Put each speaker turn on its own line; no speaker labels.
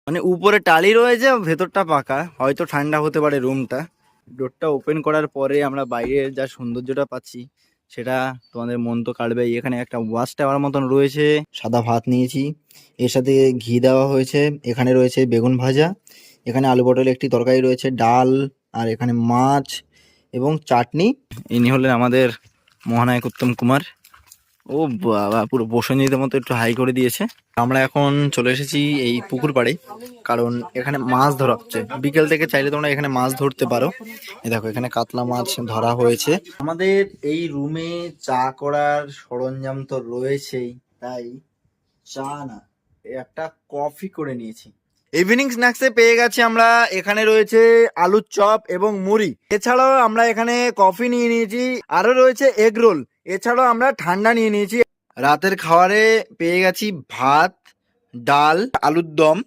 মানে উপরে টালি রয়েছে, ভেতরটা পাকা, হয়তো ঠান্ডা হতে পারে রুমটা। ডোরটা ওপেন করার পরে আমরা বাইরের যা সৌন্দর্যটা পাচ্ছি সেটা তোমাদের মন তো কাড়বেই। এখানে একটা ওয়াচ টাওয়ার মতন রয়েছে। সাদা ভাত নিয়েছি, এর সাথে ঘি দেওয়া হয়েছে। এখানে রয়েছে বেগুন ভাজা, এখানে আলু পটলের একটি তরকারি রয়েছে, ডাল, আর এখানে মাছ এবং চাটনি। ইনি হলেন আমাদের মহানায়ক উত্তম কুমার। ও বাবা, পুরো বসঞ্জিতের মতো একটু হাই করে দিয়েছে। আমরা এখন চলে এসেছি এই পুকুর পাড়ে, কারণ এখানে মাছ ধরা হচ্ছে। বিকেল থেকে চাইলে তোমরা এখানে মাছ ধরতে পারো। এই দেখো, এখানে কাতলা মাছ ধরা হয়েছে। আমাদের এই রুমে চা করার সরঞ্জাম তো রয়েছেই, তাই চা না, একটা কফি করে নিয়েছি। ইভিনিং স্ন্যাক্সে পেয়ে গেছি আমরা, এখানে রয়েছে আলুর চপ এবং মুড়ি। এছাড়াও আমরা এখানে কফি নিয়ে নিয়েছি, আরো রয়েছে এগ রোল। এছাড়াও আমরা ঠান্ডা নিয়ে নিয়েছি। রাতের খাবারে পেয়ে গেছি ভাত, ডাল, আলুর দম,